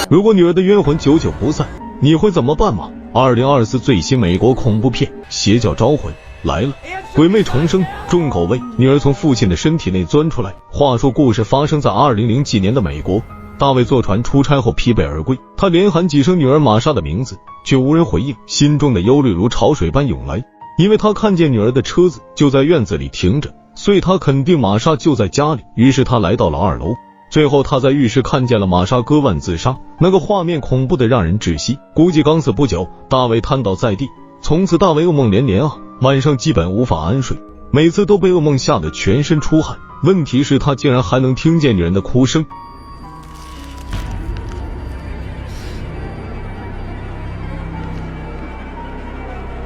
如果女儿的冤魂久久不散，你会怎么办吗？2024最新美国恐怖片《邪教招魂》来了，鬼魅重生，重口味，女儿从父亲的身体内钻出来。话说故事发生在2007几年的美国，大卫坐船出差后疲惫而归，他连喊几声女儿玛莎的名字，却无人回应，心中的忧虑如潮水般涌来。因为他看见女儿的车子就在院子里停着，所以他肯定玛莎就在家里，于是他来到了2楼。最后他在浴室看见了玛莎割腕自杀，那个画面恐怖的让人窒息。估计刚死不久，大卫瘫倒在地，从此大卫噩梦连连啊，晚上基本无法安睡，每次都被噩梦吓得全身出汗。问题是他竟然还能听见女人的哭声。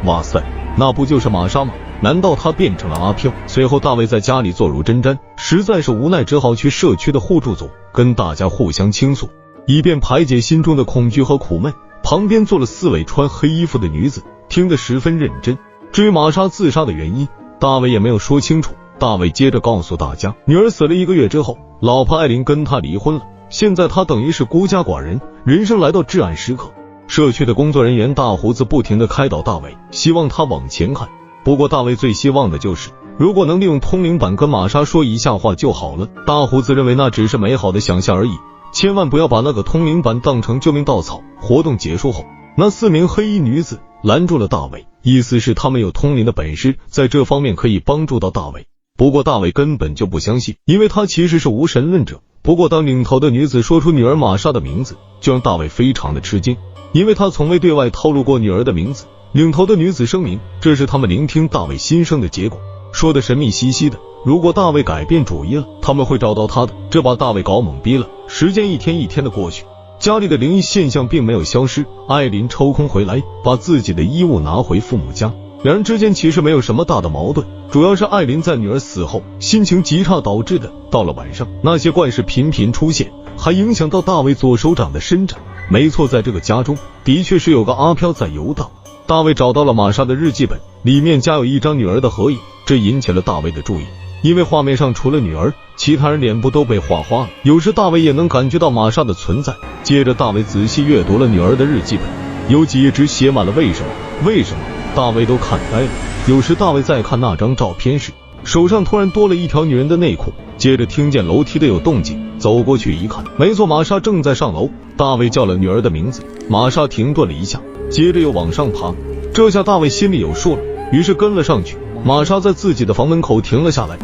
哇塞，那不就是玛莎吗？难道他变成了阿飘？随后大卫在家里坐如针毡，实在是无奈，只好去社区的互助组跟大家互相倾诉，以便排解心中的恐惧和苦闷。旁边坐了4位穿黑衣服的女子，听得十分认真。至于玛莎自杀的原因，大卫也没有说清楚。大卫接着告诉大家，女儿死了1个月之后，老婆艾琳跟他离婚了，现在他等于是孤家寡人，人生来到至暗时刻。社区的工作人员大胡子不停地开导大卫，希望他往前看。不过大卫最希望的就是如果能利用通灵板跟玛莎说一下话就好了。大胡子认为那只是美好的想象而已，千万不要把那个通灵板当成救命稻草。活动结束后，那4名黑衣女子拦住了大卫，意思是他们有通灵的本事，在这方面可以帮助到大卫。不过大卫根本就不相信，因为他其实是无神论者。不过当领头的女子说出女儿玛莎的名字，就让大卫非常的吃惊，因为他从未对外透露过女儿的名字。领头的女子声明，这是他们聆听大卫心声的结果，说的神秘兮兮的，如果大卫改变主意了，他们会找到他的。这把大卫搞懵逼了。时间一天一天的过去，家里的灵异现象并没有消失。艾琳抽空回来，把自己的衣物拿回父母家。两人之间其实没有什么大的矛盾，主要是艾琳在女儿死后心情极差导致的。到了晚上，那些怪事频频出现，还影响到大卫左手掌的伸展。没错，在这个家中的确是有个阿飘在游荡。大卫找到了玛莎的日记本，里面夹有一张女儿的合影，这引起了大卫的注意，因为画面上除了女儿，其他人脸部都被画花了。有时大卫也能感觉到玛莎的存在。接着大卫仔细阅读了女儿的日记本，有几页纸写满了为什么，为什么，大卫都看呆了。有时大卫在看那张照片时，手上突然多了一条女人的内裤，接着听见楼梯的有动静，走过去一看，没错，玛莎正在上楼。大卫叫了女儿的名字，玛莎停顿了一下，接着又往上爬。这下大卫心里有数了，于是跟了上去。玛莎在自己的房门口停了下来。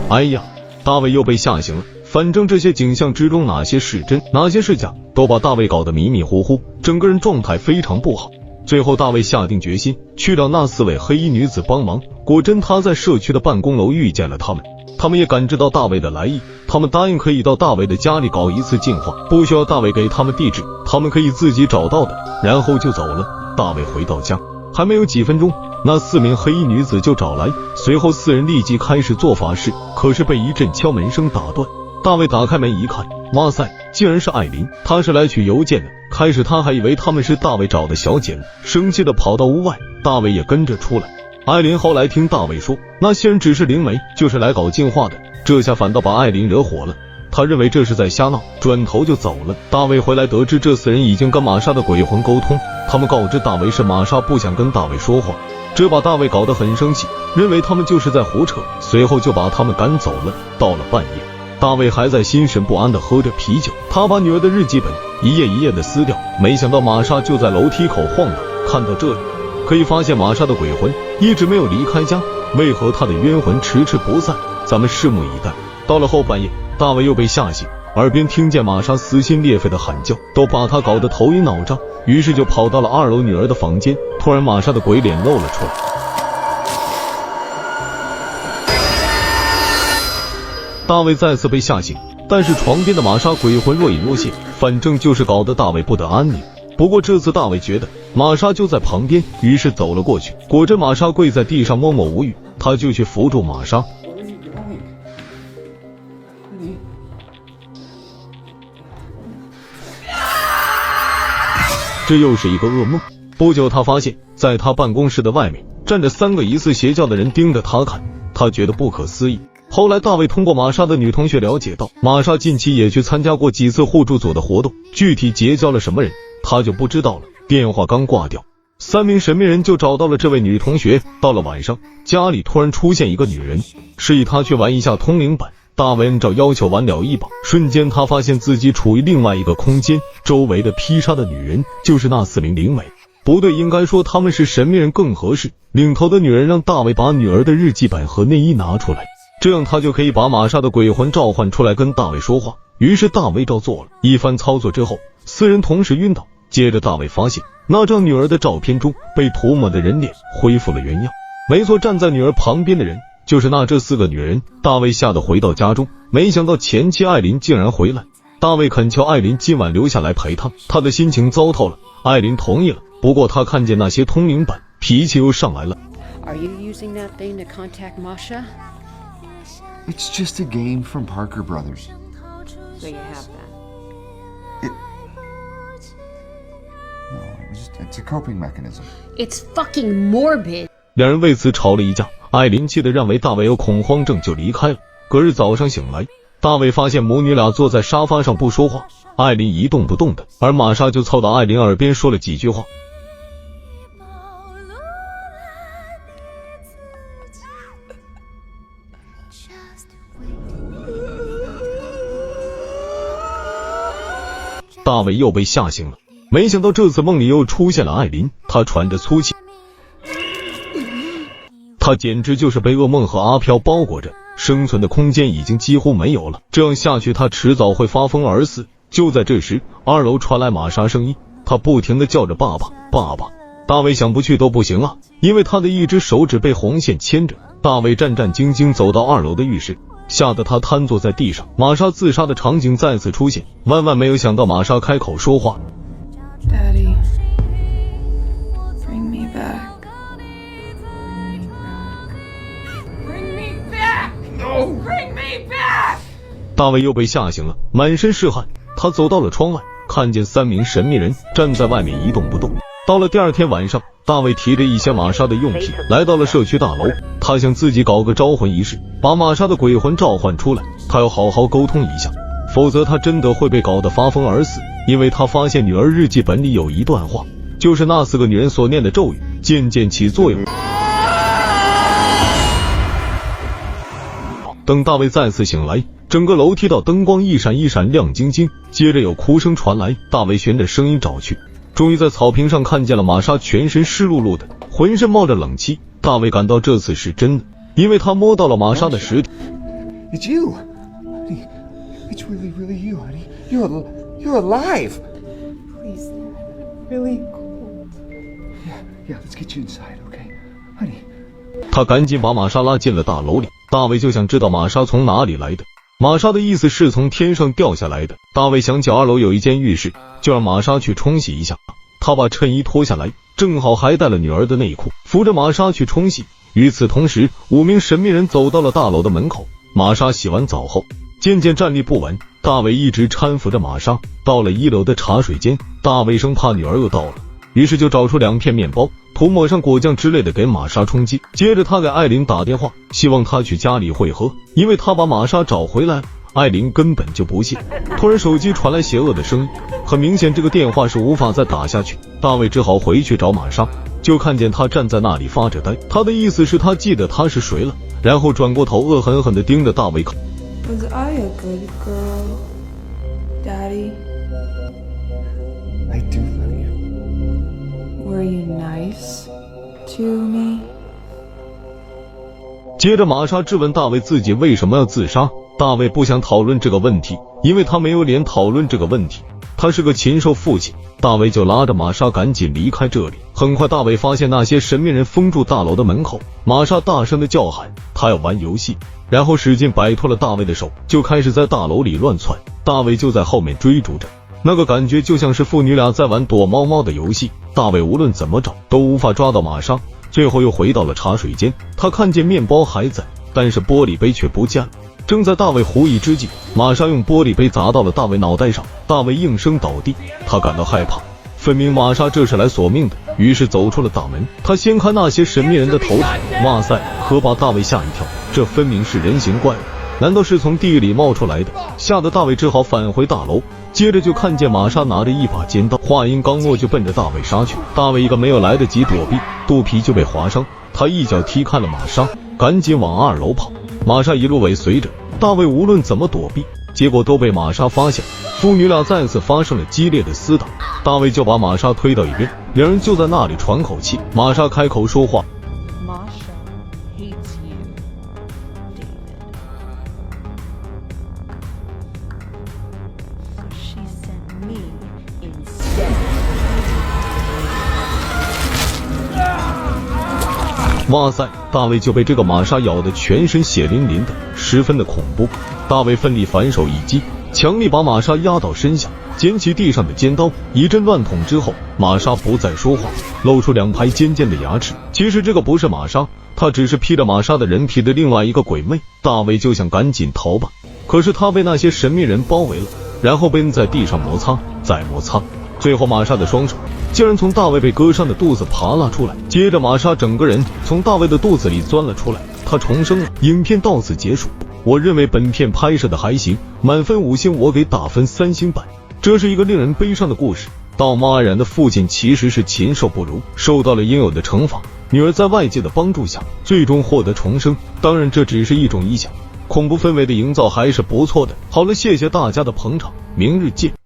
哎呀，大卫又被吓醒了。反正这些景象之中哪些是真哪些是假，都把大卫搞得迷迷糊糊，整个人状态非常不好。最后大卫下定决心去找那4位黑衣女子帮忙。果真他在社区的办公楼遇见了他们，他们也感知到大卫的来意，他们答应可以到大卫的家里搞一次净化，不需要大卫给他们地址，他们可以自己找到的，然后就走了。大卫回到家还没有几分钟，那4名黑衣女子就找来，随后4人立即开始做法事，可是被一阵敲门声打断。大卫打开门一看，哇塞，竟然是艾琳，她是来取邮件的。开始他还以为他们是大卫找的小姐呢，生气的跑到屋外，大卫也跟着出来。艾琳后来听大卫说，那些人只是灵媒，就是来搞净化的，这下反倒把艾琳惹火了。他认为这是在瞎闹，转头就走了。大卫回来得知这4人已经跟玛莎的鬼魂沟通，他们告知大卫是玛莎不想跟大卫说话，这把大卫搞得很生气，认为他们就是在胡扯，随后就把他们赶走了。到了半夜，大卫还在心神不安地喝着啤酒，他把女儿的日记本一页一页地撕掉，没想到玛莎就在楼梯口晃荡。看到这里，可以发现玛莎的鬼魂一直没有离开家，为何她的冤魂迟迟不散？咱们拭目以待。到了后半夜，大卫又被吓醒，耳边听见玛莎撕心裂肺的喊叫，都把他搞得头晕脑胀，于是就跑到了2楼女儿的房间。突然玛莎的鬼脸露了出来，大卫再次被吓醒，但是床边的玛莎鬼魂若隐若现，反正就是搞得大卫不得安宁。不过这次大卫觉得玛莎就在旁边，于是走了过去，果真玛莎跪在地上默默无语，他就去扶住玛莎。这又是一个噩梦。不久他发现在他办公室的外面站着3个疑似邪教的人盯着他看，他觉得不可思议。后来大卫通过玛莎的女同学了解到，玛莎近期也去参加过几次互助组的活动，具体结交了什么人他就不知道了。电话刚挂掉，3名神秘人就找到了这位女同学。到了晚上，家里突然出现一个女人，示意他去玩一下通灵板。大卫按照要求玩了一把，瞬间他发现自己处于另外一个空间，周围的披纱的女人就是那4名灵媒。不对，应该说他们是神秘人更合适。领头的女人让大卫把女儿的日记本和内衣拿出来，这样他就可以把玛莎的鬼魂召唤出来跟大卫说话。于是大卫照做了一番操作之后，4人同时晕倒。接着大卫发现那张女儿的照片中被涂抹的人脸恢复了原样，没错，站在女儿旁边的人就是这4个女人。大卫吓得回到家中，没想到前妻艾琳竟然回来。大卫恳求艾琳今晚留下来陪他，他的心情糟透了。艾琳同意了，不过他看见那些通灵板，脾气又上来了。 Are you using that thing to contact Masha? It's just a game from Parker Brothers. So you have that. No, it's a coping mechanism. It's fucking morbid. 两人为此吵了一架，艾琳气得认为大卫有恐慌症就离开了。隔日早上醒来，大卫发现母女俩坐在沙发上不说话，艾琳一动不动的，而玛莎就凑到艾琳耳边说了几句话。大卫又被吓醒了，没想到这次梦里又出现了艾琳，他喘着粗气，他简直就是被噩梦和阿飘包裹着，生存的空间已经几乎没有了，这样下去他迟早会发疯而死。就在这时，2楼传来玛莎声音，他不停地叫着爸爸爸爸。大卫想不去都不行啊，因为他的一只手指被红线牵着。大卫战战兢兢走到2楼的浴室，吓得他瘫坐在地上。玛莎自杀的场景再次出现，万万没有想到玛莎开口说话。 Daddy, bring me back. Bring me back. No, bring me back. 大卫又被吓醒了，满身是汗。他走到了窗外，看见3名神秘人站在外面一动不动。到了第2天晚上，大卫提着一些玛莎的用品来到了社区大楼，他想自己搞个招魂仪式，把玛莎的鬼魂召唤出来。他要好好沟通一下，否则他真的会被搞得发疯而死。因为他发现女儿日记本里有一段话，就是那4个女人所念的咒语，渐渐起作用。等大卫再次醒来，整个楼梯道灯光一闪一闪亮晶晶，接着有哭声传来。大卫循着声音找去，终于在草坪上看见了玛莎，全身湿漉漉的，浑身冒着冷气。大卫感到这次是真的，因为他摸到了玛莎的尸体。 It's you, honey. It's really, really you, honey. You're alive. Please, really cold. Yeah, let's get you inside, okay, honey. 他赶紧把玛莎拉进了大楼里。大卫就想知道玛莎从哪里来的。玛莎的意思是从天上掉下来的。大卫想起2楼有一间浴室，就让玛莎去冲洗一下。他把衬衣脱下来，正好还带了女儿的内裤，扶着玛莎去冲洗。与此同时，5名神秘人走到了大楼的门口。玛莎洗完澡后渐渐站立不稳，大卫一直搀扶着玛莎到了1楼的茶水间。大卫生怕女儿饿到了，于是就找出2片面包，涂抹上果酱之类的给玛莎充饥。接着他给艾琳打电话，希望她去家里会合，因为他把玛莎找回来了。艾琳根本就不信。突然手机传来邪恶的声音，很明显这个电话是无法再打下去。大卫只好回去找玛莎，就看见她站在那里发着呆。他的意思是他记得她是谁了，然后转过头恶狠狠地盯着大卫看。 Was I a good girl, Daddy? I do love you. Were you nice to me? 接着玛莎质问大卫自己为什么要自杀。大卫不想讨论这个问题，因为他没有脸讨论这个问题。他是个禽兽父亲。大卫就拉着玛莎赶紧离开这里。很快大卫发现那些神秘人封住大楼的门口，玛莎大声的叫喊他要玩游戏，然后使劲摆脱了大卫的手，就开始在大楼里乱窜。大卫就在后面追逐着，那个感觉就像是父女俩在玩躲猫猫的游戏。大卫无论怎么找都无法抓到玛莎，最后又回到了茶水间。他看见面包还在，但是玻璃杯却不见了。正在大卫狐疑之际，玛莎用玻璃杯砸到了大卫脑袋上，大卫应声倒地。他感到害怕，分明玛莎这是来索命的，于是走出了大门。他掀开那些神秘人的头套，哇塞，可把大卫吓一跳，这分明是人形怪物，难道是从地里冒出来的？吓得大卫只好返回大楼。接着就看见玛莎拿着一把尖刀，话音刚落就奔着大卫杀去。大卫一个没有来得及躲避，肚皮就被划伤，他一脚踢开了玛莎，赶紧往2楼跑。玛莎一路尾随着大卫，无论怎么躲避，结果都被玛莎发现。父女俩再次发生了激烈的厮打，大卫就把玛莎推到一边，两人就在那里喘口气。玛莎开口说话 Masha hates you, David. So she sent me instead. 哇塞，大卫就被这个玛莎咬得全身血淋淋的，十分的恐怖。大卫奋力反手一击，强力把玛莎压到身下，捡起地上的尖刀，一阵乱捅之后，玛莎不再说话，露出2排尖尖的牙齿。其实这个不是玛莎，她只是披着玛莎的人皮的另外一个鬼魅。大卫就想赶紧逃吧，可是他被那些神秘人包围了，然后被摁在地上摩擦，再摩擦，最后玛莎的双手竟然从大卫被割伤的肚子爬了出来，接着玛莎整个人从大卫的肚子里钻了出来，他重生了。影片到此结束。我认为本片拍摄的还行，满分5星我给打分3星半。这是一个令人悲伤的故事。道貌岸然的父亲其实是禽兽不如，受到了应有的惩罚。女儿在外界的帮助下，最终获得重生。当然这只是一种臆想，恐怖氛围的营造还是不错的。好了，谢谢大家的捧场，明日见。